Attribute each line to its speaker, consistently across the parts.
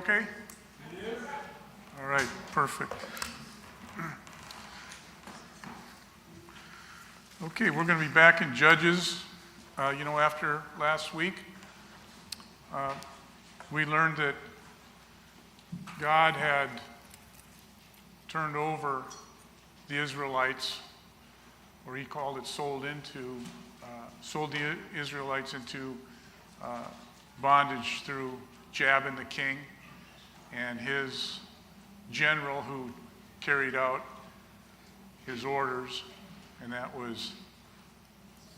Speaker 1: okay?
Speaker 2: It is.
Speaker 1: All right, perfect. Okay, we're going to be back in Judges. After last week, we learned that God had turned over the Israelites, or he called it sold the Israelites into bondage through Jabin the king and his general who carried out his orders, and that was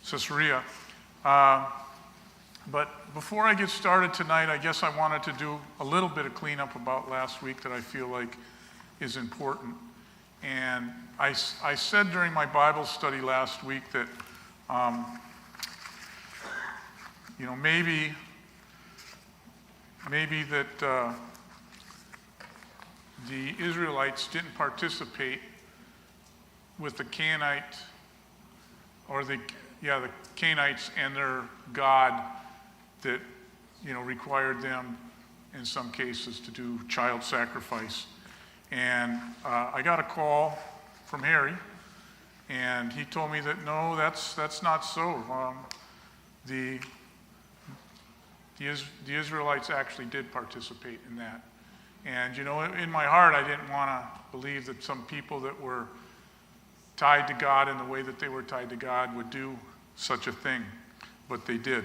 Speaker 1: Sisera. But before I get started tonight, I guess I wanted to do a little bit of cleanup about last week that I feel like is important. And I said during my Bible study last week that, maybe that the Israelites didn't participate with the Canaanite, or the Canaanites and their God that, required them in some cases to do child sacrifice. And I got a call from Harry, and he told me that no, that's not so. The Israelites actually did participate in that. And in my heart, I didn't want to believe that some people that were tied to God in the way that they were tied to God would do such a thing, but they did.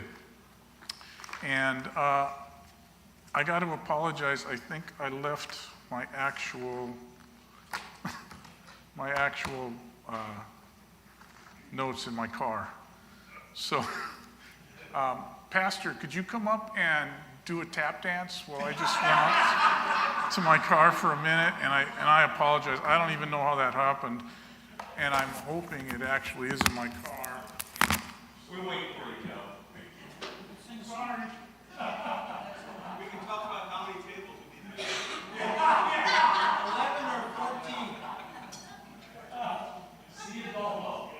Speaker 1: And I got to apologize. I think I left my actual notes in my car. So, Pastor, could you come up and do a tap dance while I just went up to my car for a minute? And I apologize. I don't even know how that happened, and I'm hoping it actually is in my car.
Speaker 2: We're waiting for you, Cal.
Speaker 1: Sorry.
Speaker 2: We can talk about how many tables would be there.
Speaker 3: 11 or 14. See you all.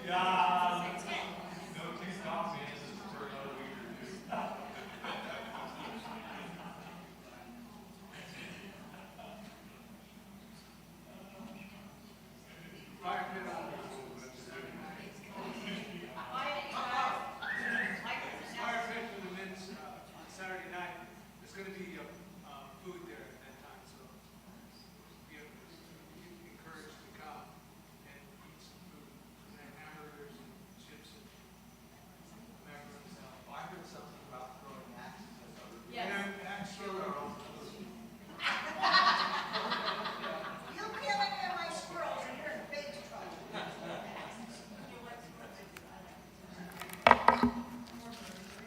Speaker 2: Yeah. No, please call me. This is for another week or two.
Speaker 3: Fire pit for the men's on Saturday night. There's going to be food there at that time, so be encouraged to come and eat some food. And then hamburgers and chips and macaroni salad.
Speaker 4: I heard something about throwing axes at other people.
Speaker 3: And actually,
Speaker 5: You kill any of my squirrels and you're in big trouble.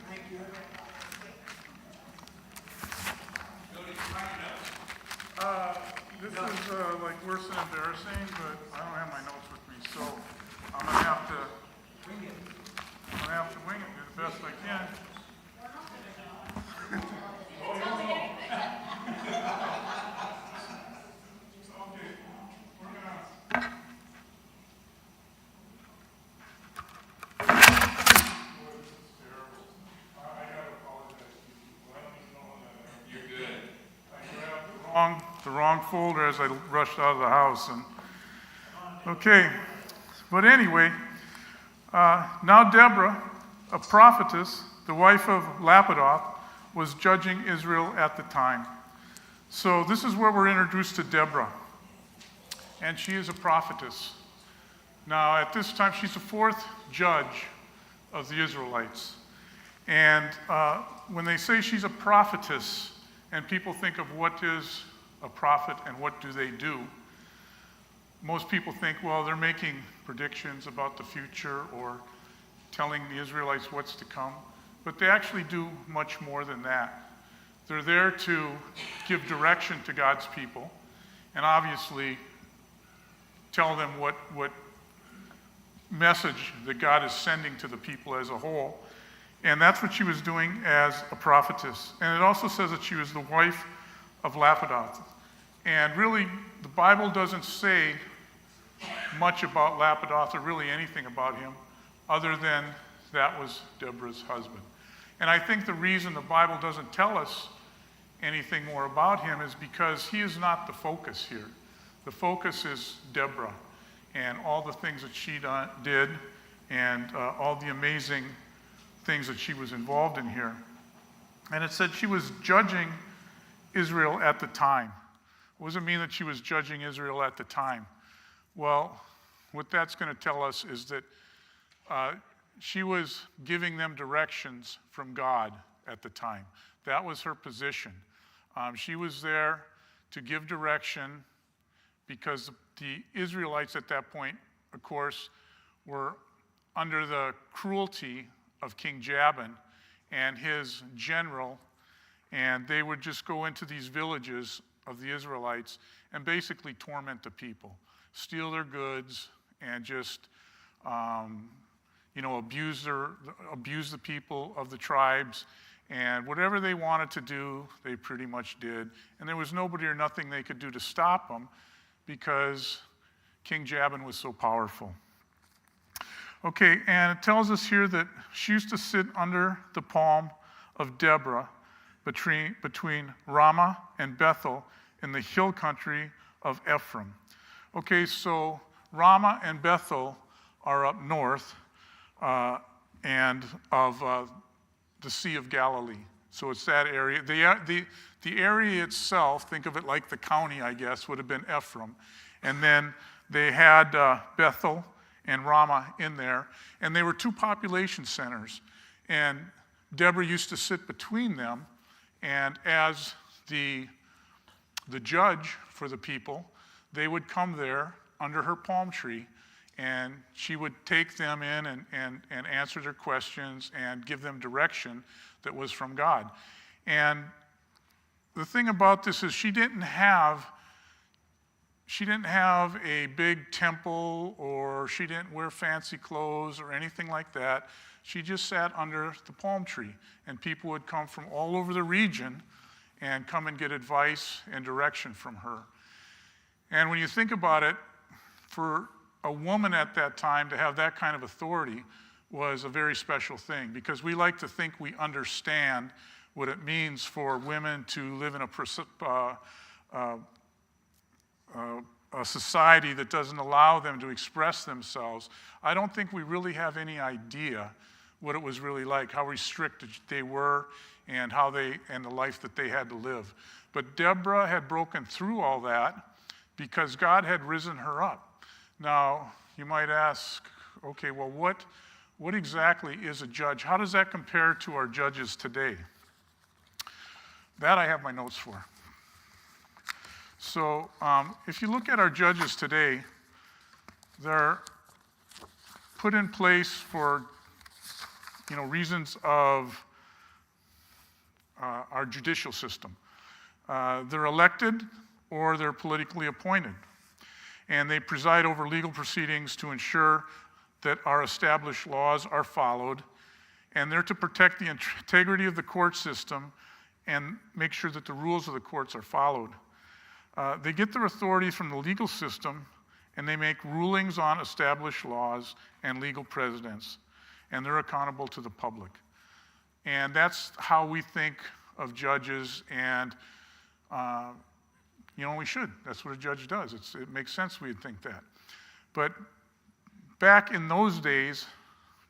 Speaker 3: thank you.
Speaker 1: This is like worse than embarrassing, but I don't have my notes with me, so I'm gonna have to wing it. Do the best I can. Okay, we're gonna. Boy, this is terrible. I gotta apologize to you. I don't even know that.
Speaker 2: You're good.
Speaker 1: I grabbed the wrong folder as I rushed out of the house. And okay, but anyway, now Deborah, a prophetess, the wife of Lapidoth, was judging Israel at the time. So this is where we're introduced to Deborah, and she is a prophetess. Now at this time, she's the fourth judge of the Israelites. And when they say she's a prophetess, and people think of what is a prophet and what do they do, most people think, well, they're making predictions about the future or telling the Israelites what's to come. But they actually do much more than that. They're there to give direction to God's people and obviously tell them what message that God is sending to the people as a whole. And that's what she was doing as a prophetess. And it also says that she was the wife of Lapidoth. And really, the Bible doesn't say much about Lapidoth or really anything about him other than that was Deborah's husband. And I think the reason the Bible doesn't tell us anything more about him is because he is not the focus here. The focus is Deborah and all the things that she did and all the amazing things that she was involved in here. And it said she was judging Israel at the time. What does it mean that she was judging Israel at the time? Well, what that's going to tell us is that she was giving them directions from God at the time. That was her position. She was there to give direction because the Israelites at that point, of course, were under the cruelty of King Jabin and his general, and they would just go into these villages of the Israelites and basically torment the people, steal their goods, and just abuse the people of the tribes. And whatever they wanted to do, they pretty much did. And there was nobody or nothing they could do to stop them because King Jabin was so powerful. Okay, and it tells us here that she used to sit under the palm of Deborah between Ramah and Bethel in the hill country of Ephraim. Okay, so Ramah and Bethel are up north and of the Sea of Galilee. So it's that area. The area itself, think of it like the county, I guess, would have been Ephraim. And then they had Bethel and Ramah in there. And they were two population centers. And Deborah used to sit between them. And as the judge for the people, they would come there under her palm tree, and she would take them in and answer their questions and give them direction that was from God. And the thing about this is she didn't have a big temple, or she didn't wear fancy clothes or anything like that. She just sat under the palm tree, and people would come from all over the region and come and get advice and direction from her. And when you think about it, for a woman at that time to have that kind of authority was a very special thing, because we like to think we understand what it means for women to live in a society that doesn't allow them to express themselves. I don't think we really have any idea what it was really like, how restricted they were, and the life that they had to live. But Deborah had broken through all that because God had risen her up. Now, you might ask, okay, well, what exactly is a judge? How does that compare to our judges today? That I have my notes for. So if you look at our judges today, they're put in place for reasons of our judicial system. They're elected or they're politically appointed. And they preside over legal proceedings to ensure that our established laws are followed. And they're to protect the integrity of the court system and make sure that the rules of the courts are followed. They get their authority from the legal system, and they make rulings on established laws and legal precedents. And they're accountable to the public. And that's how we think of judges, and we should. That's what a judge does. It makes sense we'd think that. But back in those days,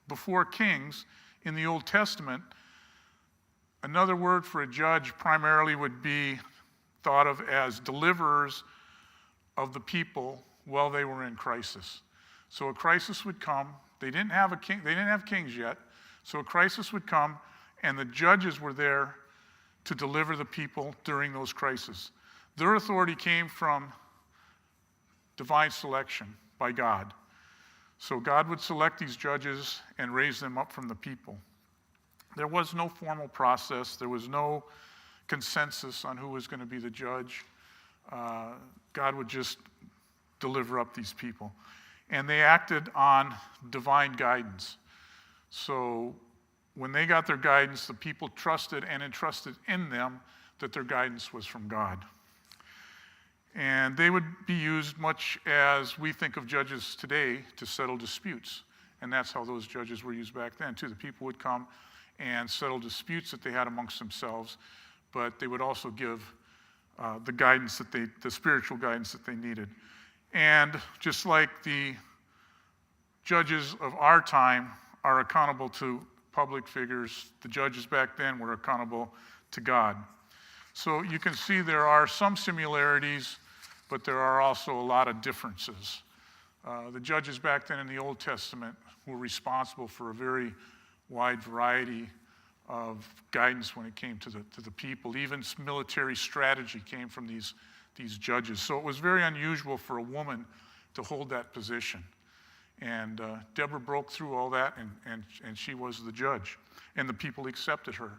Speaker 1: before kings, in the Old Testament, another word for a judge primarily would be thought of as deliverers of the people while they were in crisis. So a crisis would come. They didn't have a king. They didn't have kings yet. So a crisis would come, and the judges were there to deliver the people during those crises. Their authority came from divine selection by God. So God would select these judges and raise them up from the people. There was no formal process. There was no consensus on who was going to be the judge. God would just deliver up these people. And they acted on divine guidance. So when they got their guidance, the people trusted and entrusted in them that their guidance was from God. And they would be used much as we think of judges today to settle disputes. And that's how those judges were used back then, too. The people would come and settle disputes that they had amongst themselves, but they would also give the guidance the spiritual guidance that they needed. And just like the judges of our time are accountable to public figures, the judges back then were accountable to God. So you can see there are some similarities, but there are also a lot of differences. The judges back then in the Old Testament were responsible for a very wide variety of guidance when it came to the people. Even military strategy came from these judges. So it was very unusual for a woman to hold that position. And Deborah broke through all that, and she was the judge. And the people accepted her.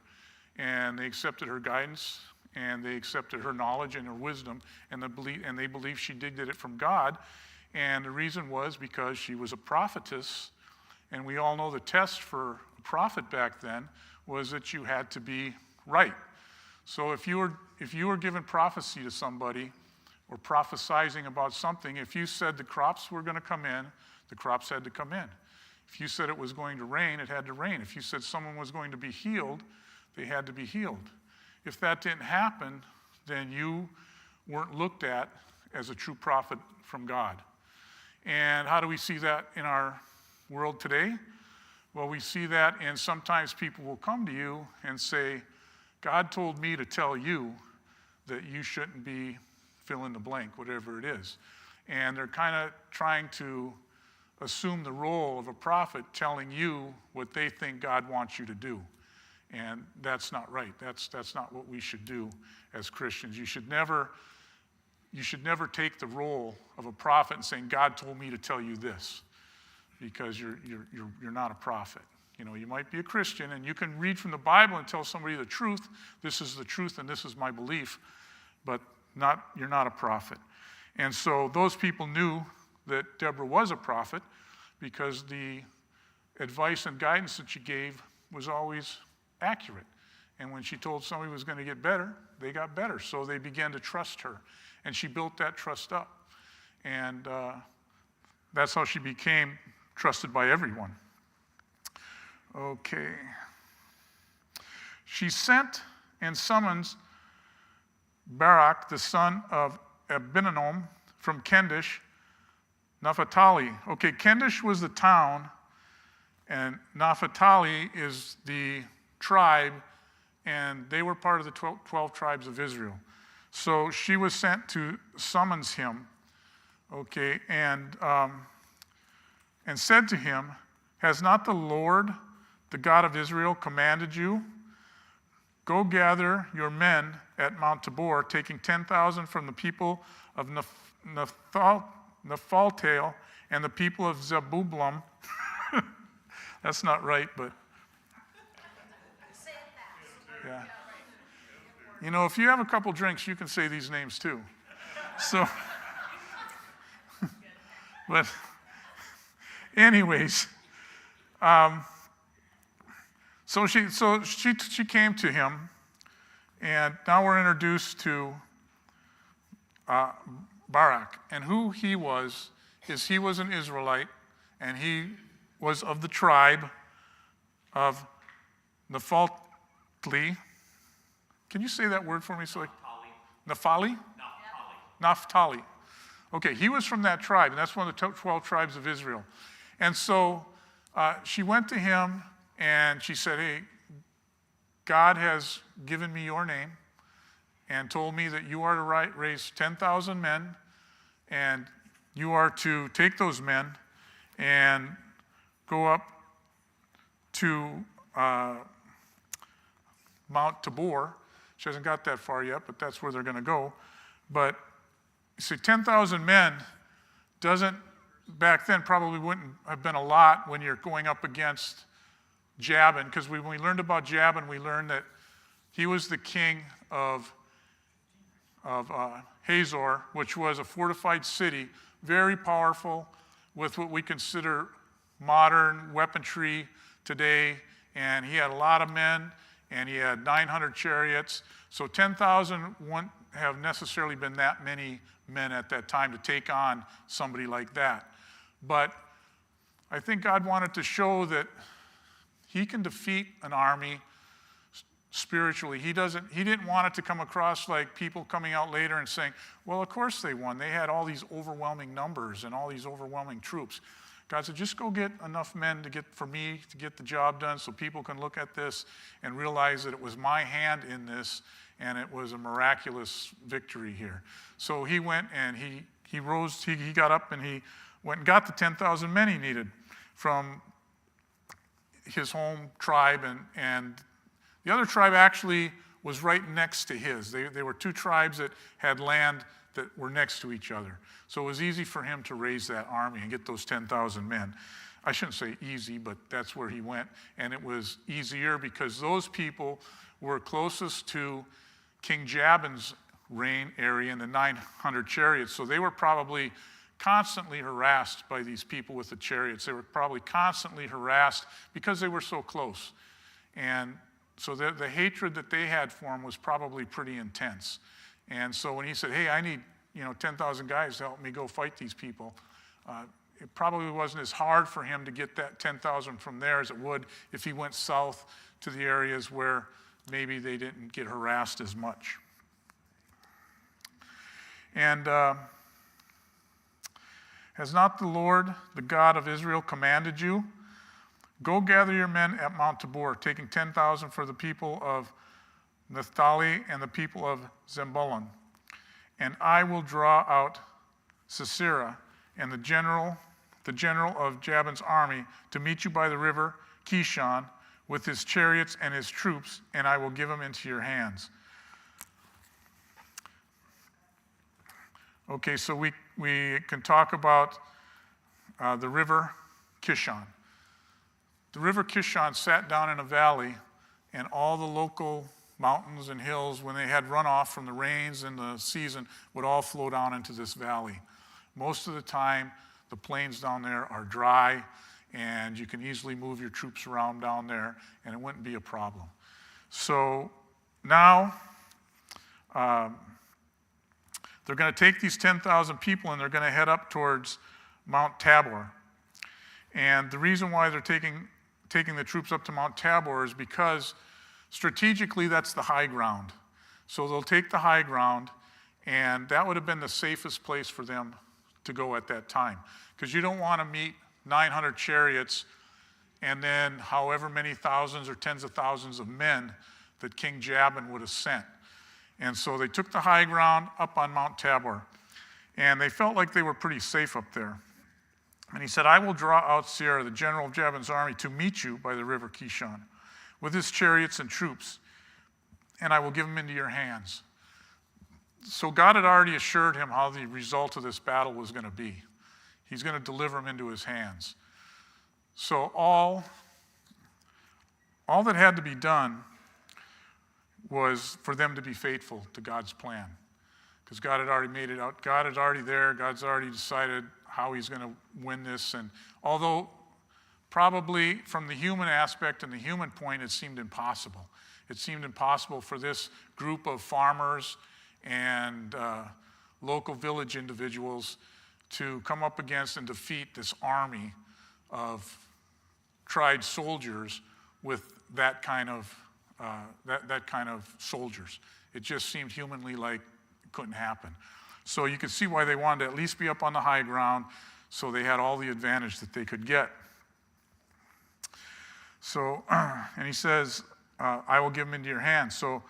Speaker 1: And they accepted her guidance, and they accepted her knowledge and her wisdom, and they believed she did it from God. And the reason was because she was a prophetess, and we all know the test for a prophet back then was that you had to be right. So if you were giving prophecy to somebody or prophesizing about something, if you said the crops were going to come in, the crops had to come in. If you said it was going to rain, it had to rain. If you said someone was going to be healed, they had to be healed. If that didn't happen, then you weren't looked at as a true prophet from God. And how do we see that in our world today? Well, we see that, and sometimes people will come to you and say, God told me to tell you that you shouldn't be fill in the blank, whatever it is. And they're kind of trying to assume the role of a prophet telling you what they think God wants you to do. And that's not right. That's not what we should do as Christians. You should never take the role of a prophet and saying, God told me to tell you this, because you're not a prophet. You know, you might be a Christian, and you can read from the Bible and tell somebody the truth. This is the truth, and this is my belief, but you're not a prophet. And so those people knew that Deborah was a prophet because the advice and guidance that she gave was always accurate. And when she told somebody was going to get better, they got better. So they began to trust her. And she built that trust up. And that's how she became trusted by everyone. Okay. She sent and summons Barak, the son of Abinoam, from Kendish, Naphtali. Okay, Kendish was the town, and Naphtali is the tribe, and they were part of the 12 tribes of Israel. So she was sent to summons him, okay, and said to him, has not the Lord, the God of Israel, commanded you? Go gather your men at Mount Tabor, taking 10,000 from the people of Naphtali and the people of Zebulun. That's not right, but
Speaker 5: Say it fast.
Speaker 1: yeah. You know, if you have a couple drinks, you can say these names too. So, but anyways, so she came to him, and now we're introduced to Barak, and who he was is he was an Israelite, and he was of the tribe of Naphtali. Can you say that word for me? Naphtali? Naphtali. Okay, he was from that tribe, and that's one of the 12 tribes of Israel. And so she went to him, and she said, hey, God has given me your name and told me that you are to raise 10,000 men, and you are to take those men and go up to Mount Tabor. She hasn't got that far yet, but that's where they're going to go. But you see, 10,000 men doesn't, back then probably wouldn't have been a lot when you're going up against Jabin, because when we learned about Jabin, we learned that he was the king of Hazor, which was a fortified city, very powerful, with what we consider modern weaponry today. And he had a lot of men, and he had 900 chariots. So 10,000 have necessarily been that many men at that time to take on somebody like that. But I think God wanted to show that he can defeat an army spiritually. He didn't want it to come across like people coming out later and saying, well, of course they won. They had all these overwhelming numbers and all these overwhelming troops. God said, just go get enough men for me to get the job done so people can look at this and realize that it was my hand in this and it was a miraculous victory here. So he went and he rose, he got up and he went and got the 10,000 men he needed from his home tribe, and the other tribe actually was right next to his. They were two tribes that had land that were next to each other. So it was easy for him to raise that army and get those 10,000 men. I shouldn't say easy, but that's where he went. And it was easier because those people were closest to King Jabin's reign area in the 900 chariots. So they were probably constantly harassed by these people with the chariots. They were probably constantly harassed because they were so close. And so the hatred that they had for him was probably pretty intense. And so when he said, hey, I need 10,000 guys to help me go fight these people, it probably wasn't as hard for him to get that 10,000 from there as it would if he went south to the areas where maybe they didn't get harassed as much. And has not the Lord, the God of Israel, commanded you? Go gather your men at Mount Tabor, taking 10,000 for the people of Naphtali and the people of Zebulun. And I will draw out Sisera and the general of Jabin's army to meet you by the river Kishon with his chariots and his troops, and I will give them into your hands. Okay, so we can talk about the river Kishon. The river Kishon sat down in a valley, and all the local mountains and hills, when they had runoff from the rains in the season, would all flow down into this valley. Most of the time, the plains down there are dry, and you can easily move your troops around down there, and it wouldn't be a problem. So now, they're going to take these 10,000 people and they're going to head up towards Mount Tabor. And the reason why they're taking the troops up to Mount Tabor is because strategically that's the high ground. So they'll take the high ground, and that would have been the safest place for them to go at that time. Because you don't want to meet 900 chariots and then however many thousands or tens of thousands of men that King Jabin would have sent. And so they took the high ground up on Mount Tabor, and they felt like they were pretty safe up there. And he said, I will draw out Sisera, the general of Jabin's army, to meet you by the river Kishon with his chariots and troops, and I will give them into your hands. So God had already assured him how the result of this battle was going to be. He's going to deliver them into his hands. So all that had to be done was for them to be faithful to God's plan. Because God had already made it out. God is already there. God's already decided how he's going to win this. And although probably from the human aspect and the human point, it seemed impossible. It seemed impossible for this group of farmers and local village individuals to come up against and defeat this army of tried soldiers with that kind of soldiers. It just seemed humanly like it couldn't happen. So you could see why they wanted to at least be up on the high ground, so they had all the advantage that they could get. So, and he says, I will give them into your hands. So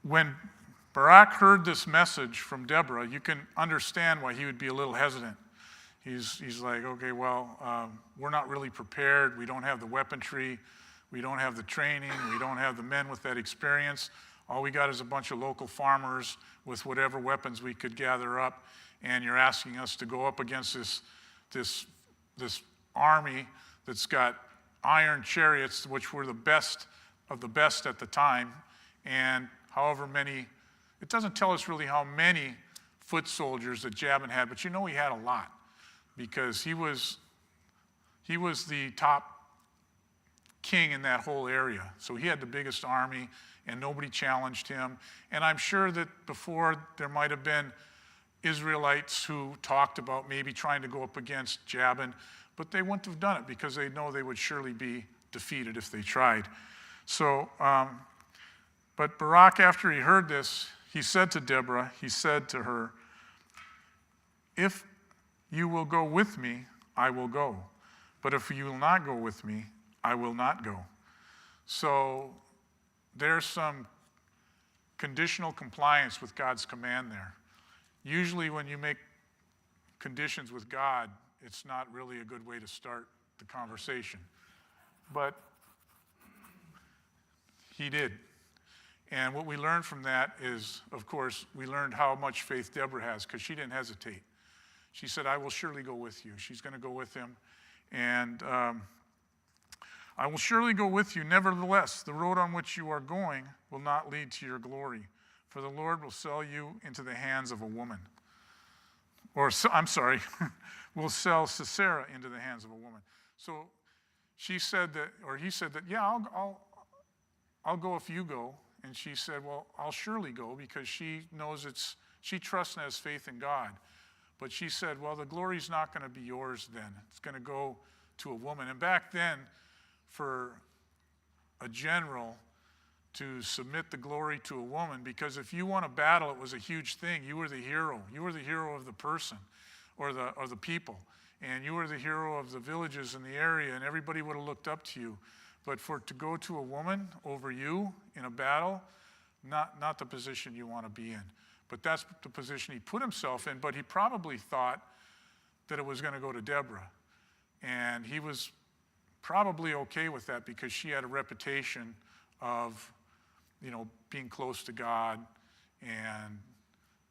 Speaker 1: when Barak heard this message from Deborah, you can understand why he would be a little hesitant. He's like, okay, well, we're not really prepared. We don't have the weaponry. We don't have the training. We don't have the men with that experience. All we got is a bunch of local farmers with whatever weapons we could gather up, and you're asking us to go up against this army that's got iron chariots, which were the best of the best at the time, and however many, it doesn't tell us really how many foot soldiers that Jabin had, but you know he had a lot, because he was the top king in that whole area. So he had the biggest army, and nobody challenged him. And I'm sure that before there might have been Israelites who talked about maybe trying to go up against Jabin, but they wouldn't have done it because they know they would surely be defeated if they tried. So, but Barak, after he heard this, he said to Deborah, he said to her, "If you will go with me, I will go. But if you will not go with me, I will not go." So there's some conditional compliance with God's command there. Usually when you make conditions with God, it's not really a good way to start the conversation. But he did. And what we learned from that is, of course, we learned how much faith Deborah has, because she didn't hesitate. She said, "I will surely go with you." She's going to go with him. And "I will surely go with you. Nevertheless, the road on which you are going will not lead to your glory, for the Lord will sell you into the hands of a woman." Or, I'm sorry, will sell Sisera into the hands of a woman. So she said that, or he said that, "Yeah, I'll go if you go." And she said, "Well, I'll surely go," because she knows she trusts and has faith in God. But she said, "Well, the glory's not going to be yours then. It's going to go to a woman." And back then, for a general to submit the glory to a woman, because if you won a battle, it was a huge thing. You were the hero. You were the hero of the person or the people. And you were the hero of the villages in the area, and everybody would have looked up to you. But to go to a woman over you in a battle, not the position you want to be in. But that's the position he put himself in. But he probably thought that it was going to go to Deborah. And he was probably okay with that because she had a reputation of, being close to God and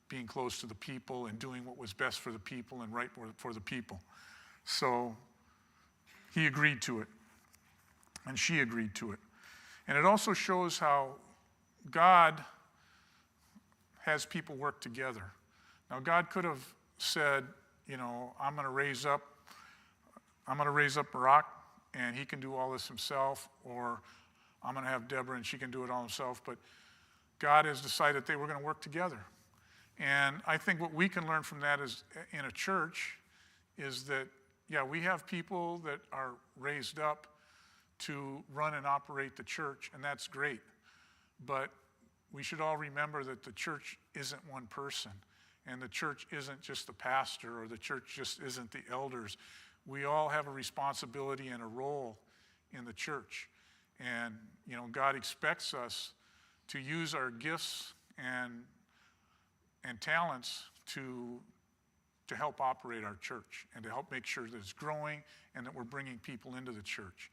Speaker 1: being close to the people and doing what was best for the people and right for the people. So he agreed to it. And she agreed to it. And it also shows how God has people work together. Now, God could have said, I'm going to raise up Barak, and he can do all this himself, or I'm going to have Deborah, and she can do it all himself. But God has decided they were going to work together. And I think what we can learn from that is, in a church, is that, we have people that are raised up to run and operate the church, and that's great. But we should all remember that the church isn't one person, and the church isn't just the pastor, or the church just isn't the elders. We all have a responsibility and a role in the church. And, God expects us to use our gifts and talents to help operate our church and to help make sure that it's growing and that we're bringing people into the church.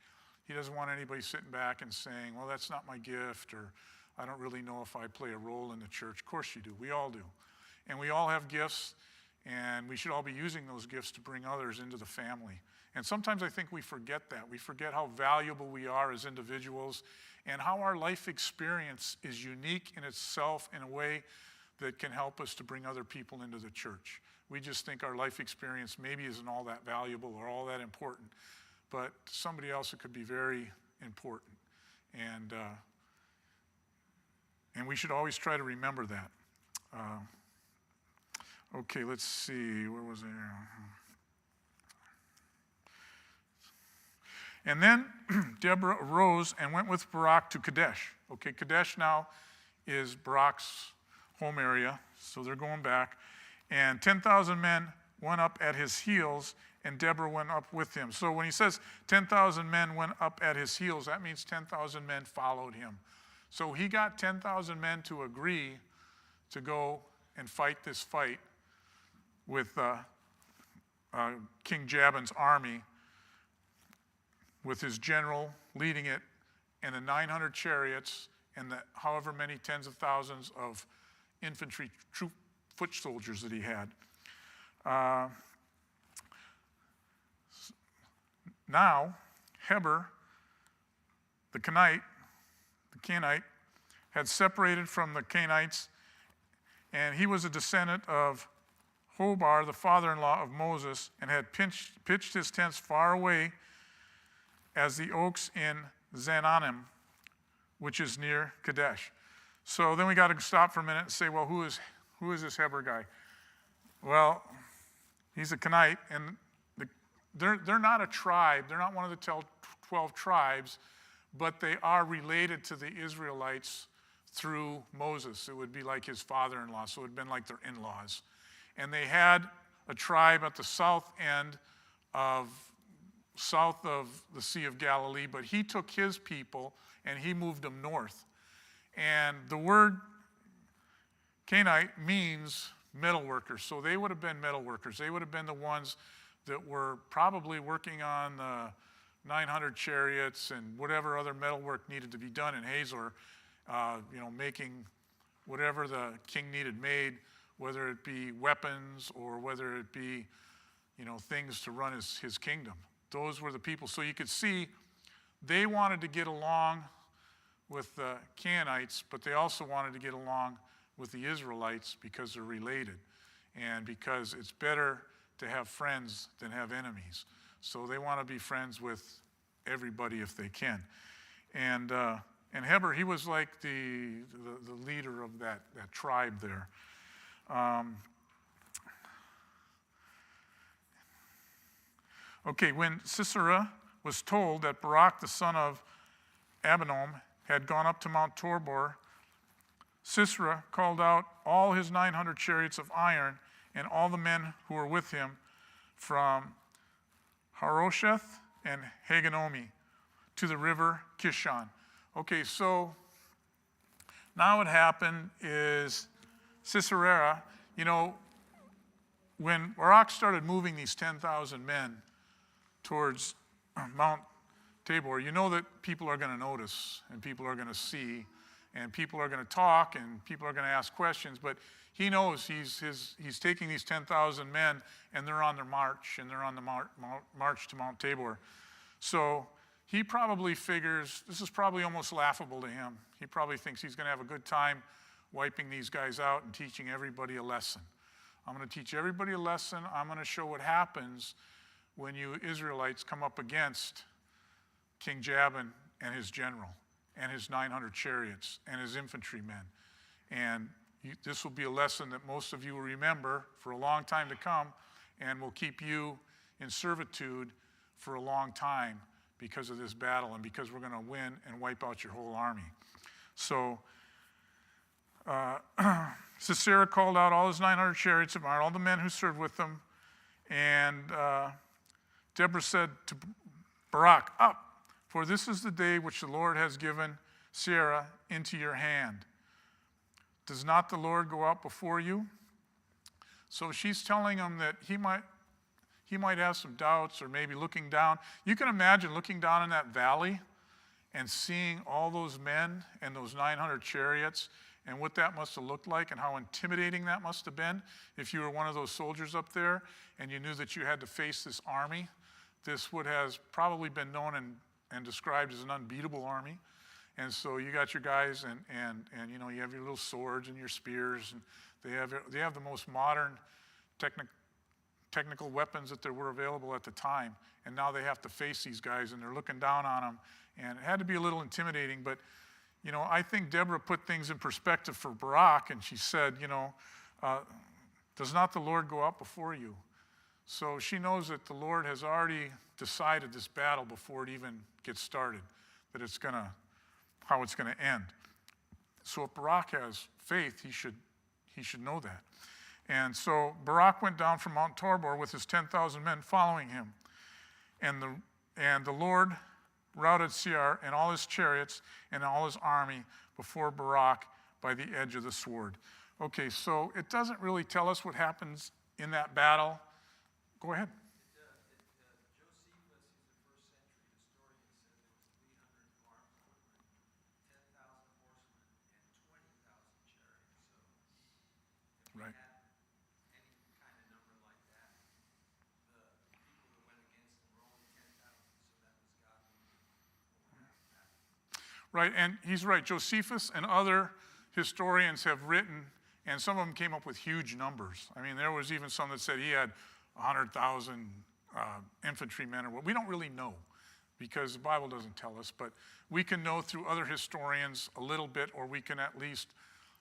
Speaker 1: He doesn't want anybody sitting back and saying, "Well, that's not my gift," or "I don't really know if I play a role in the church." Of course you do. We all do. And we all have gifts, and we should all be using those gifts to bring others into the family. And sometimes I think we forget that. We forget how valuable we are as individuals and how our life experience is unique in itself in a way that can help us to bring other people into the church. We just think our life experience maybe isn't all that valuable or all that important. But to somebody else, it could be very important. And we should always try to remember that. Okay, let's see. Where was I? And then Deborah arose and went with Barak to Kadesh. Okay, Kadesh now is Barak's home area, so they're going back. And 10,000 men went up at his heels, and Deborah went up with him. So when he says 10,000 men went up at his heels, that means 10,000 men followed him. So he got 10,000 men to agree to go and fight this fight with King Jabin's army, with his general leading it, and the 900 chariots, and the however many tens of thousands of infantry foot soldiers that he had. Now, Heber, the Kenite, had separated from the Canaanites, and he was a descendant of Hobah, the father-in-law of Moses, and had pitched his tents far away as the oaks in Zananim, which is near Kadesh. So then we got to stop for a minute and say, well, who is this Heber guy? Well, he's a Kenite, and they're not a tribe. They're not one of the 12 tribes, but they are related to the Israelites through Moses. It would be like his father-in-law, so it would have been like their in-laws. And they had a tribe at the south of the Sea of Galilee, but he took his people and he moved them north. And the word Canaanite means metal workers. So they would have been metal workers. They would have been the ones that were probably working on the 900 chariots and whatever other metal work needed to be done in Hazor, making whatever the king needed made, whether it be weapons or whether it be, things to run his kingdom. Those were the people. So you could see they wanted to get along with the Canaanites, but they also wanted to get along with the Israelites because they're related and because it's better to have friends than have enemies. So they want to be friends with everybody if they can. And Heber, he was like the leader of that tribe there. When Sisera was told that Barak, the son of Abinoam, had gone up to Mount Tabor, Sisera called out all his 900 chariots of iron and all the men who were with him from Harosheth and Haganomi to the river Kishon. Okay, so now what happened is Sisera, when Barak started moving these 10,000 men towards Mount Tabor, you know that people are going to notice and people are going to see and people are going to talk and people are going to ask questions, but he knows he's taking these 10,000 men and they're on their march and they're on the march to Mount Tabor. So he probably figures this is probably almost laughable to him. He probably thinks he's going to have a good time wiping these guys out and teaching everybody a lesson. I'm going to teach everybody a lesson. I'm going to show what happens when you Israelites come up against King Jabin and his general and his 900 chariots and his infantrymen. And this will be a lesson that most of you will remember for a long time to come and will keep you in servitude for a long time because of this battle and because we're going to win and wipe out your whole army. So Sisera called out all his 900 chariots of iron, all the men who served with them, and Deborah said to Barak, "Up, for this is the day which the Lord has given Sisera into your hand. Does not the Lord go out before you?" So she's telling him that he might have some doubts or maybe looking down. You can imagine looking down in that valley and seeing all those men and those 900 chariots and what that must have looked like and how intimidating that must have been if you were one of those soldiers up there and you knew that you had to face this army. This would have probably been known and described as an unbeatable army. And so you got your guys and you have your little swords and your spears, and they have the most modern technical weapons that there were available at the time. And now they have to face these guys and they're looking down on them. And it had to be a little intimidating, but I think Deborah put things in perspective for Barak, and she said, does not the Lord go out before you? So she knows that the Lord has already decided this battle before it even gets started, that how it's going to end. So if Barak has faith, he should know that. And so Barak went down from Mount Tabor with his 10,000 men following him. And the Lord routed Seir and all his chariots and all his army before Barak by the edge of the sword. Okay, so it doesn't really tell us what happens in that battle. Go ahead.
Speaker 4: Josephus, who's a first century historian, said there was 300 armed footmen, 10,000 horsemen, and 20,000 chariots. So if we
Speaker 1: Right.
Speaker 4: had any kind of number like that, the people that went against them were only 10,000, so that was God moving over that.
Speaker 1: Right, and he's right. Josephus and other historians have written, and some of them came up with huge numbers. I mean, there was even some that said he had 100,000 infantrymen, or what. We don't really know. because the Bible doesn't tell us, but we can know through other historians a little bit, or we can at least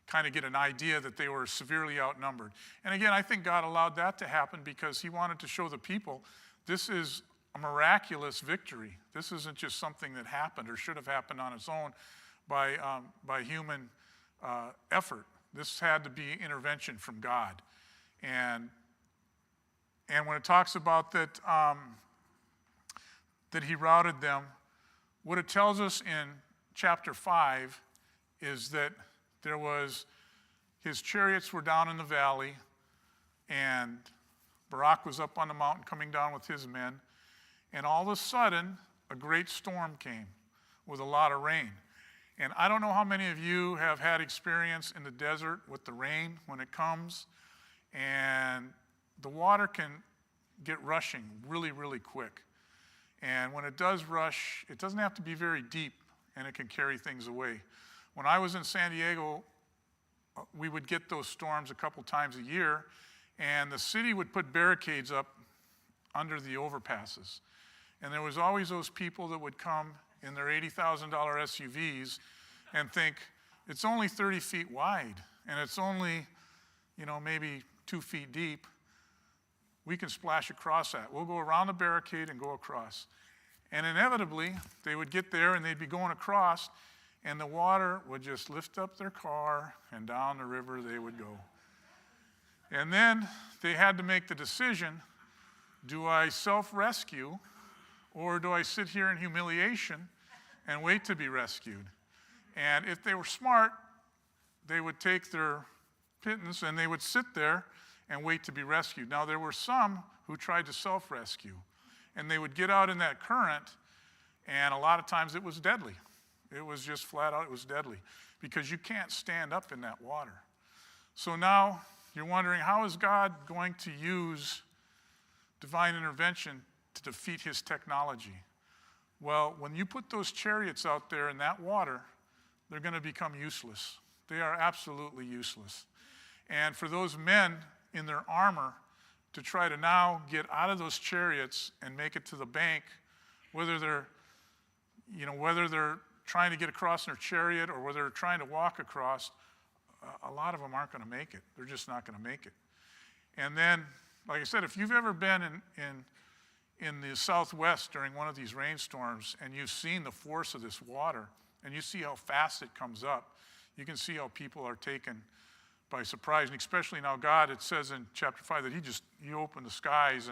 Speaker 1: kind of get an idea that they were severely outnumbered. And again, I think God allowed that to happen because he wanted to show the people this is a miraculous victory. This isn't just something that happened or should have happened on its own by human effort. This had to be intervention from God. And when it talks about that, that he routed them, what it tells us in chapter 5 is that his chariots were down in the valley, and Barak was up on the mountain coming down with his men, and all of a sudden, a great storm came with a lot of rain. And I don't know how many of you have had experience in the desert with the rain when it comes, and the water can get rushing really, really quick. And when it does rush, it doesn't have to be very deep, and it can carry things away. When I was in San Diego, we would get those storms a couple times a year, and the city would put barricades up under the overpasses. And there was always those people that would come in their $80,000 SUVs and think, it's only 30 feet wide, and it's only, maybe 2 feet deep. We can splash across that. We'll go around the barricade and go across. And inevitably, they would get there and they'd be going across, and the water would just lift up their car, and down the river they would go. And then they had to make the decision, do I self-rescue, or do I sit here in humiliation and wait to be rescued? And if they were smart, they would take their pittance and they would sit there and wait to be rescued. Now, there were some who tried to self-rescue, and they would get out in that current, and a lot of times it was deadly. It was just flat out, it was deadly, because you can't stand up in that water. So now you're wondering, how is God going to use divine intervention to defeat his technology? Well, when you put those chariots out there in that water, they're going to become useless. They are absolutely useless. And for those men in their armor to try to now get out of those chariots and make it to the bank, whether they're trying to get across in their chariot or whether they're trying to walk across, a lot of them aren't going to make it. They're just not going to make it. And then, like I said, if you've ever been in the Southwest during one of these rainstorms and you've seen the force of this water and you see how fast it comes up, you can see how people are taken by surprise. And especially now God, it says in chapter 5 that he opened the skies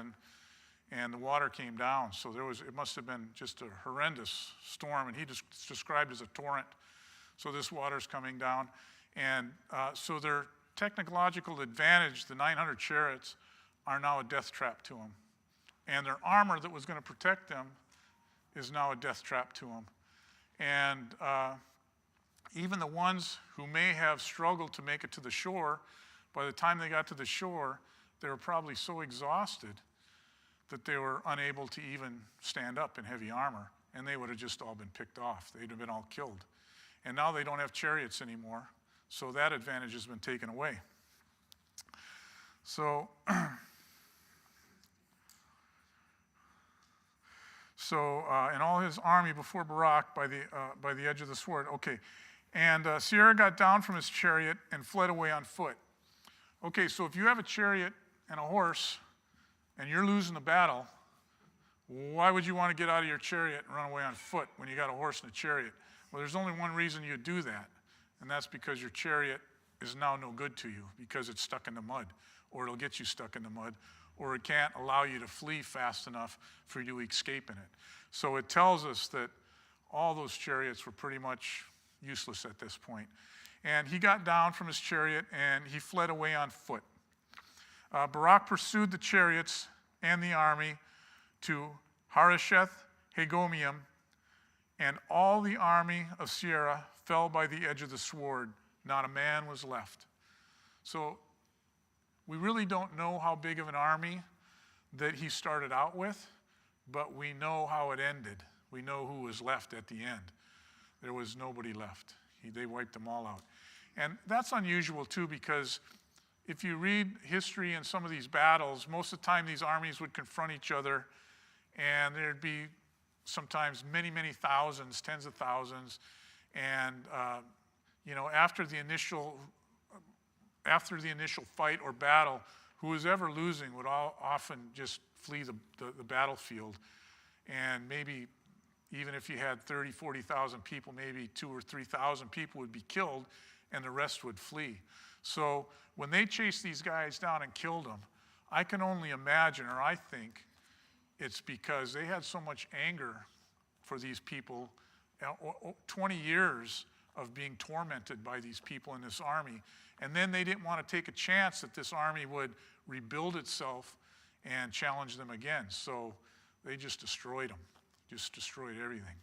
Speaker 1: and the water came down. So it must have been just a horrendous storm, and he just described as a torrent. So this water's coming down. And so their technological advantage, the 900 chariots, are now a death trap to them. And their armor that was going to protect them is now a death trap to them. And even the ones who may have struggled to make it to the shore, by the time they got to the shore, they were probably so exhausted that they were unable to even stand up in heavy armor, and they would have just all been picked off. They'd have been all killed. And now they don't have chariots anymore, so that advantage has been taken away. So, and all his army before Barak by the edge of the sword. Okay, and Sisera got down from his chariot and fled away on foot. Okay, so if you have a chariot and a horse, and you're losing the battle, why would you want to get out of your chariot and run away on foot when you got a horse and a chariot? Well, there's only one reason you do that, and that's because your chariot is now no good to you because it's stuck in the mud, or it'll get you stuck in the mud, or it can't allow you to flee fast enough for you to escape in it. So it tells us that all those chariots were pretty much useless at this point. And he got down from his chariot and he fled away on foot. Barak pursued the chariots and the army to Harosheth Hagomeim, and all the army of Sisera fell by the edge of the sword. Not a man was left. So we really don't know how big of an army that he started out with, but we know how it ended. We know who was left at the end. There was nobody left. They wiped them all out. And that's unusual too, because if you read history in some of these battles, most of the time these armies would confront each other, and there'd be sometimes many, many thousands, tens of thousands. And, after the initial fight or battle, who was ever losing would often just flee the battlefield. And maybe even if you had 30, 40,000 people, maybe 2,000 or 3,000 people would be killed and the rest would flee. So when they chased these guys down and killed them, I can only imagine, or I think, it's because they had so much anger for these people, 20 years of being tormented by these people in this army. And then they didn't want to take a chance that this army would rebuild itself and challenge them again. So they just destroyed them, just destroyed everything.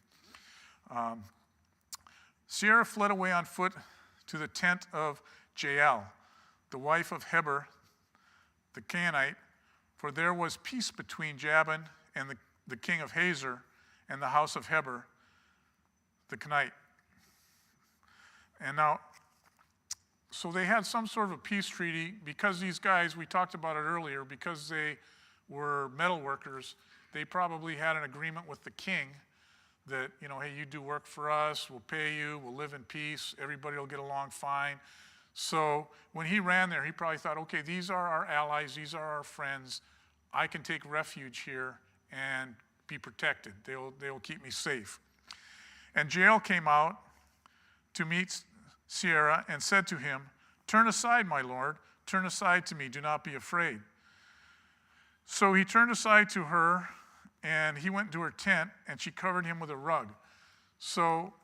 Speaker 1: Sierra fled away on foot to the tent of Jael, the wife of Heber, the Canaanite, for there was peace between Jabin and the king of Hazor and the house of Heber, the Canaanite. And now, so they had some sort of a peace treaty because these guys, we talked about it earlier, because they were metal workers, they probably had an agreement with the king that, hey, you do work for us, we'll pay you, we'll live in peace, everybody will get along fine. So when he ran there, he probably thought, okay, these are our allies, these are our friends, I can take refuge here and be protected. They will keep me safe. And Jael came out to meet Sierra and said to him, "Turn aside, my lord, turn aside to me, do not be afraid." So he turned aside to her, and he went to her tent, and she covered him with a rug. So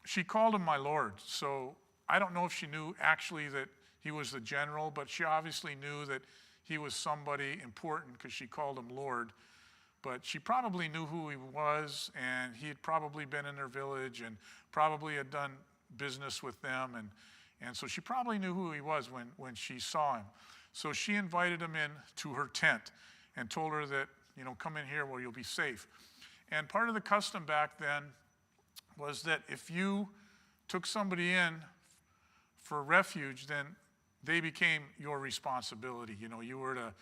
Speaker 1: she called him my lord. So I don't know if she knew actually that he was the general, but she obviously knew that he was somebody important because she called him Lord. But she probably knew who he was, and he had probably been in their village and probably had done business with them. And so she probably knew who he was when she saw him. So she invited him in to her tent and told her that, come in here where you'll be safe. And part of the custom back then was that if you took somebody in for refuge, then they became your responsibility. You were to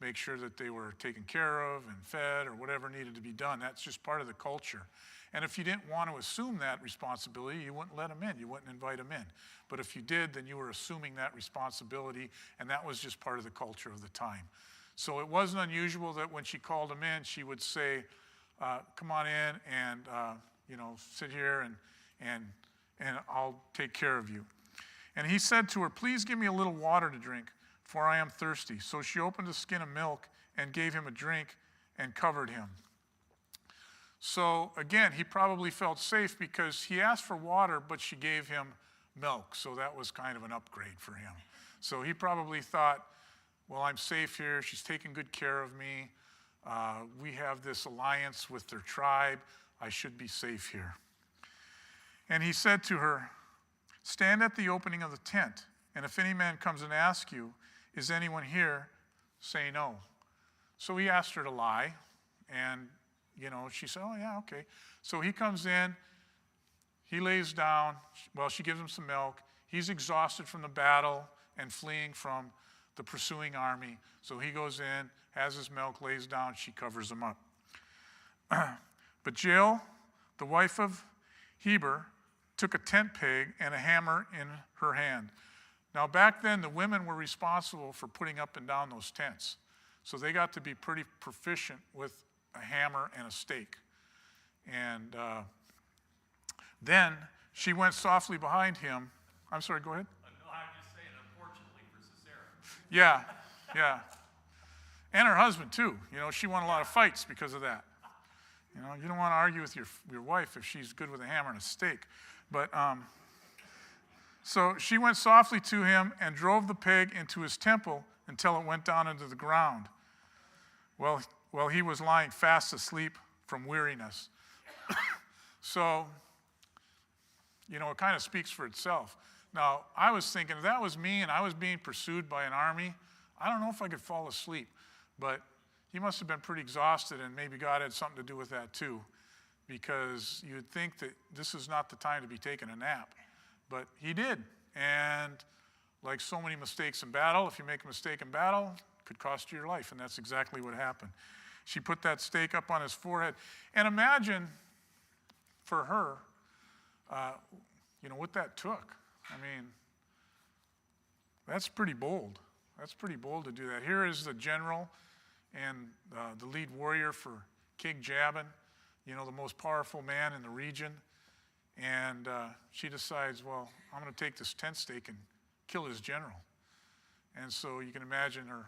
Speaker 1: make sure that they were taken care of and fed or whatever needed to be done. That's just part of the culture. And if you didn't want to assume that responsibility, you wouldn't let them in. You wouldn't invite them in. But if you did, then you were assuming that responsibility, and that was just part of the culture of the time. So it wasn't unusual that when she called him in, she would say, come on in and, sit here and I'll take care of you. And he said to her, "Please give me a little water to drink, for I am thirsty." So she opened a skin of milk and gave him a drink and covered him. So again, he probably felt safe because he asked for water, but she gave him milk. So that was kind of an upgrade for him. So he probably thought, well, I'm safe here. She's taking good care of me. We have this alliance with their tribe. I should be safe here. And he said to her, "Stand at the opening of the tent, and if any man comes and asks you, 'Is anyone here?' say no." So he asked her to lie, and she said, "Oh yeah, okay." So he comes in, he lays down, well, she gives him some milk. He's exhausted from the battle and fleeing from the pursuing army. So he goes in, has his milk, lays down, she covers him up. But Jael, the wife of Heber, took a tent peg and a hammer in her hand. Now back then, the women were responsible for putting up and down those tents. So they got to be pretty proficient with a hammer and a stake. And then she went softly behind him. I'm sorry, go ahead.
Speaker 2: No, I'm just saying, unfortunately for Sisera.
Speaker 1: Yeah. And her husband too. She won a lot of fights because of that. You don't want to argue with your wife if she's good with a hammer and a stake. But so she went softly to him and drove the peg into his temple until it went down into the ground. Well, he was lying fast asleep from weariness. So, it kind of speaks for itself. Now, I was thinking, if that was me and I was being pursued by an army, I don't know if I could fall asleep. But he must have been pretty exhausted, and maybe God had something to do with that too, because you'd think that this is not the time to be taking a nap. But he did. And like so many mistakes in battle, if you make a mistake in battle, it could cost you your life, and that's exactly what happened. she put that stake up on his forehead. And imagine for her, what that took. I mean, that's pretty bold. That's pretty bold to do that. Here is the general and the lead warrior for King Jabin, the most powerful man in the region. And she decides, well, I'm going to take this tent stake and kill his general. And so you can imagine her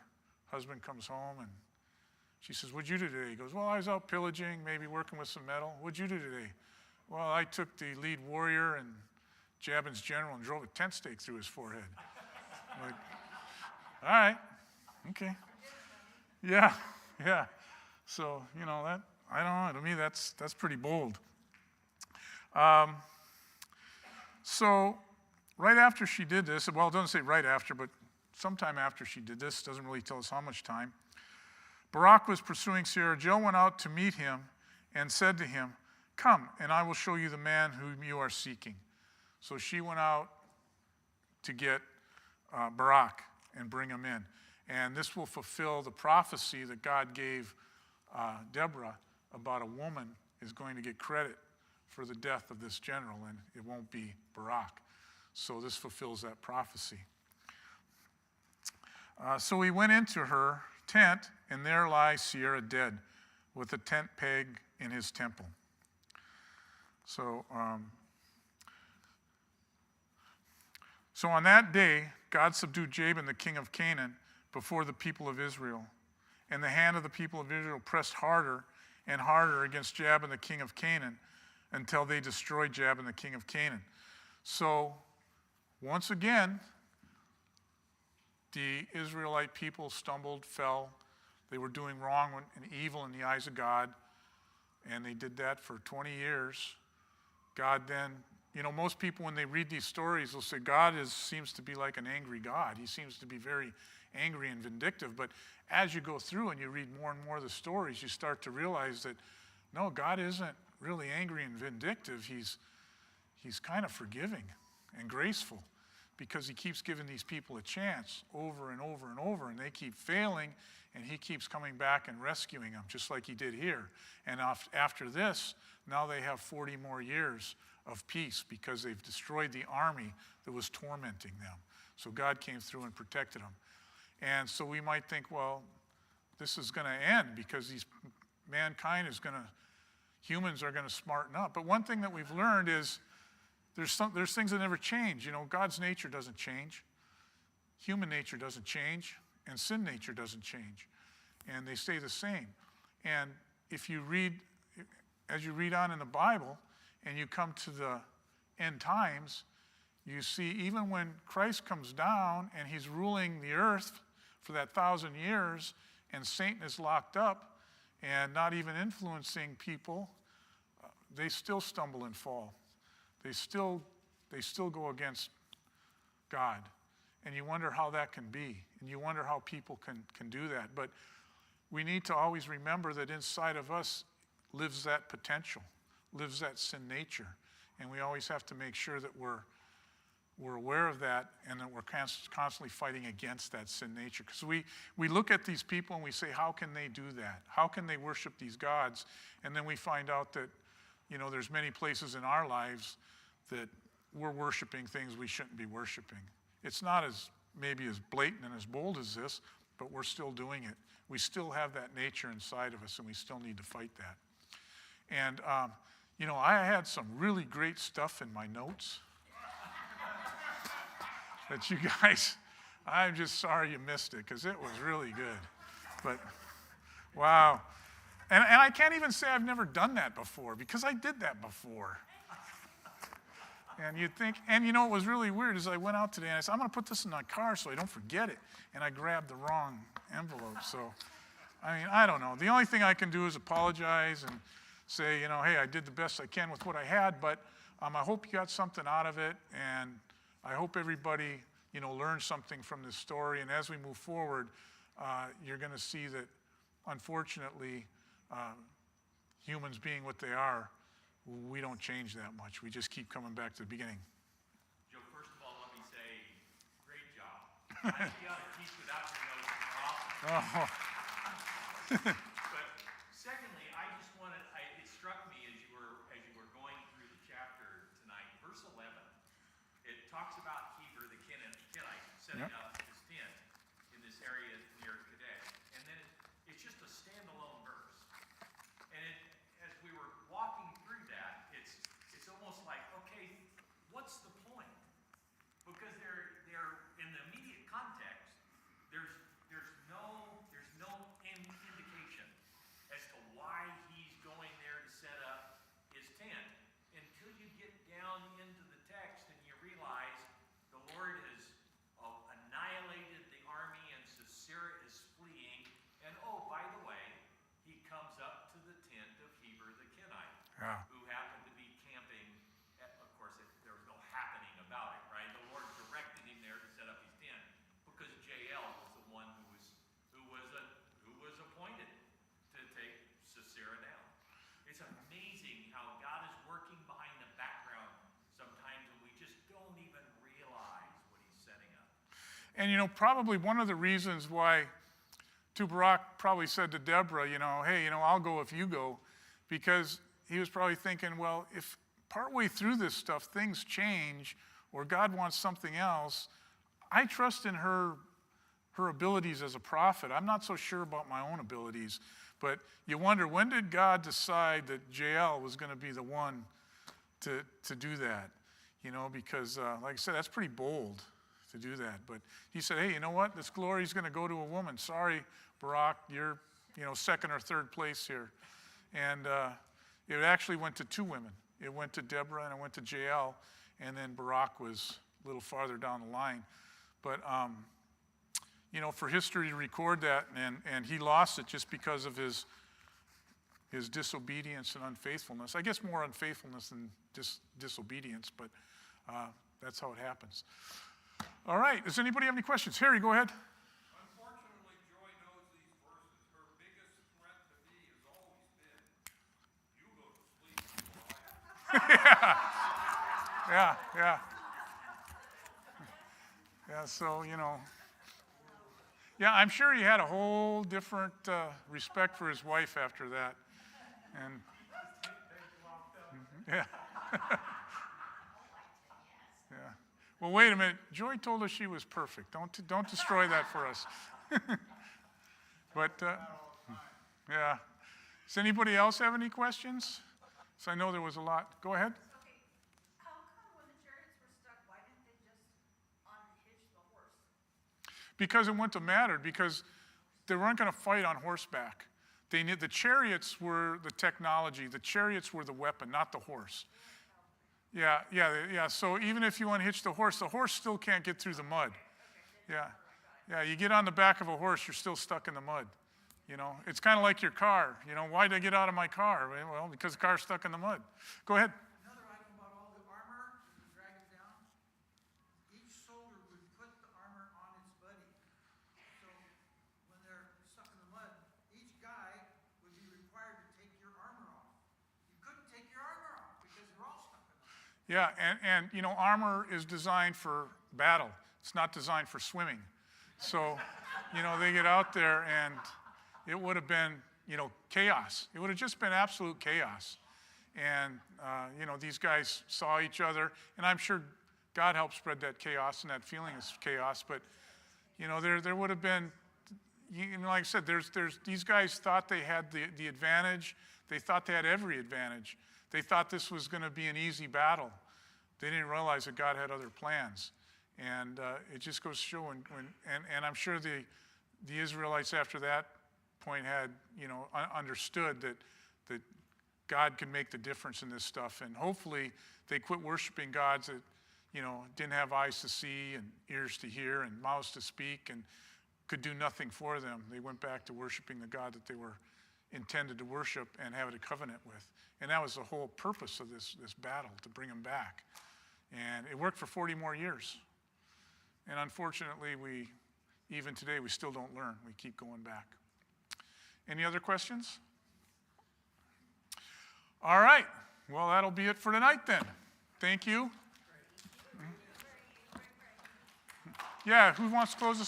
Speaker 1: husband comes home and she says, what'd you do today? He goes, well, I was out pillaging, maybe working with some metal. What'd you do today? Well, I took the lead warrior and Jabin's general and drove a tent stake through his forehead. I'm like, all right, okay. Yeah. So, that, I don't know, to me that's pretty bold. So right after she did this, well, it doesn't say right after, but sometime after she did this, doesn't really tell us how much time, Barak was pursuing Sisera. Jill went out to meet him and said to him, come, and I will show you the man whom you are seeking. So she went out to get Barak and bring him in. And this will fulfill the prophecy that God gave Deborah about a woman is going to get credit for the death of this general, and it won't be Barak. So this fulfills that prophecy. So he went into her tent, and there lies Sisera dead, with a tent peg in his temple. So on that day, God subdued Jabin, the king of Canaan, before the people of Israel. And the hand of the people of Israel pressed harder and harder against Jabin, the king of Canaan, until they destroyed Jabin, the king of Canaan. So, once again, the Israelite people stumbled, fell. They were doing wrong and evil in the eyes of God, and they did that for 20 years. God then, most people when they read these stories, they'll say God seems to be like an angry God. He seems to be very angry and vindictive. But as you go through and you read more and more of the stories, you start to realize that, no, God isn't really angry and vindictive. He's kind of forgiving and graceful, because he keeps giving these people a chance over and over and over, and they keep failing, and he keeps coming back and rescuing them, just like he did here. And after this, now they have 40 more years of peace, because they've destroyed the army that was tormenting them. So God came through and protected them. And so we might think, well, this is going to end because humans are going to smarten up. But one thing that we've learned is there's things that never change. God's nature doesn't change. Human nature doesn't change. And sin nature doesn't change. And they stay the same. And as you read on in the Bible and you come to the end times, you see even when Christ comes down and he's ruling the earth for that 1,000 years and Satan is locked up and not even influencing people, they still stumble and fall. They still go against God. And you wonder how that can be. And you wonder how people can do that. But we need to always remember that inside of us lives that potential, lives that sin nature. And we always have to make sure that we're aware of that and that we're constantly fighting against that sin nature. Because we look at these people and we say, how can they do that? How can they worship these gods? And then we find out that, there's many places in our lives that we're worshiping things we shouldn't be worshiping. It's not maybe as blatant and as bold as this, but we're still doing it. We still have that nature inside of us, and we still need to fight that. And, I had some really great stuff in my notes that you guys, I'm just sorry you missed it, because it was really good. But, wow. And I can't even say I've never done that before, because I did that before. And you'd think, and what was really weird is I went out today and I said, I'm going to put this in my car so I don't forget it. And I grabbed the wrong envelope. So, I don't know. The only thing I can do is apologize and say, hey, I did the best I can with what I had, but I hope you got something out of it. And I hope everybody, learned something from this story. And as we move forward, you're going to see that, unfortunately, humans being what they are, we don't change that much. We just keep coming back to the beginning.
Speaker 2: Joe, first of all, let me say, great job. I see how to teach without your notes. Awesome.
Speaker 1: Oh.
Speaker 2: But
Speaker 6: setting
Speaker 1: Yep.
Speaker 6: up his tent in this area near Kadesh. And then it's just a standalone verse. And as we were walking through that, it's almost like, okay, what's the point? Because they're in the immediate context, there's no indication as to why he's going there to set up his tent until you get down into the text and you realize the Lord has annihilated the army and Sisera is fleeing. And oh, by the way, he comes up to the tent of Heber the Kenite,
Speaker 1: Yeah.
Speaker 6: who happened to be camping. Of course, there was no happening about it, right? The Lord directed him there to set up his tent because Jael was the one who was appointed to take Sisera down. It's amazing how God is working behind the background sometimes, and we just don't even realize what he's setting up.
Speaker 1: And, probably one of the reasons why Barak probably said to Deborah, hey, I'll go if you go, because he was probably thinking, well, if partway through this stuff things change or God wants something else, I trust in her abilities as a prophet. I'm not so sure about my own abilities. But you wonder, when did God decide that Jael was going to be the one to do that? Because, like I said, that's pretty bold to do that. But he said, hey, you know what? This glory is going to go to a woman. Sorry, Barak, you're, second or third place here. And it actually went to two women. It went to Deborah and it went to Jael. And then Barak was a little farther down the line. But, for history to record that, and he lost it just because of his disobedience and unfaithfulness. I guess more unfaithfulness than disobedience, but that's how it happens. All right, does anybody have any questions? Harry, go ahead.
Speaker 7: Unfortunately, Joy knows these verses. Her biggest threat to me has always been, you go to sleep before I
Speaker 1: Yeah. Yeah, so, yeah, I'm sure he had a whole different respect for his wife after that. And, yeah. Yeah. Well, wait a minute. Joy told us she was perfect. Don't destroy that for us. But, yeah. Does anybody else have any questions? So I know there was a lot. Go ahead.
Speaker 5: Okay, how come when the chariots were stuck, why didn't they just unhitch the horse?
Speaker 1: Because it wouldn't have mattered, because they weren't going to fight on horseback. The chariots were the technology. The chariots were the weapon, not the horse. Yeah. So even if you unhitch the horse still can't get through the mud. Yeah. You get on the back of a horse, you're still stuck in the mud. It's kind of like your car. Why did I get out of my car? Well, because the car's stuck in the mud. Go ahead.
Speaker 4: Another item about all the armor, when you drag it down, each soldier would put the armor on its buddy. So when they're stuck in the mud, each guy would be required to take your armor off. You couldn't take your armor off because you're all stuck in the mud.
Speaker 1: Yeah, and armor is designed for battle. It's not designed for swimming. So, they get out there and it would have been, chaos. It would have just been absolute chaos. And, these guys saw each other, and I'm sure God helped spread that chaos and that feeling of chaos. But, there would have been, like I said, these guys thought they had the advantage. They thought they had every advantage. They thought this was going to be an easy battle. They didn't realize that God had other plans. And it just goes to show, and I'm sure the Israelites after that point had, understood that God can make the difference in this stuff. And hopefully they quit worshiping gods that, didn't have eyes to see and ears to hear and mouths to speak and could do nothing for them. They went back to worshiping the God that they were intended to worship and have a covenant with. And that was the whole purpose of this battle, to bring them back. And it worked for 40 more years. And unfortunately, even today, we still don't learn. We keep going back. Any other questions? All right. Well, that'll be it for tonight then. Thank you. Yeah, who wants to close us?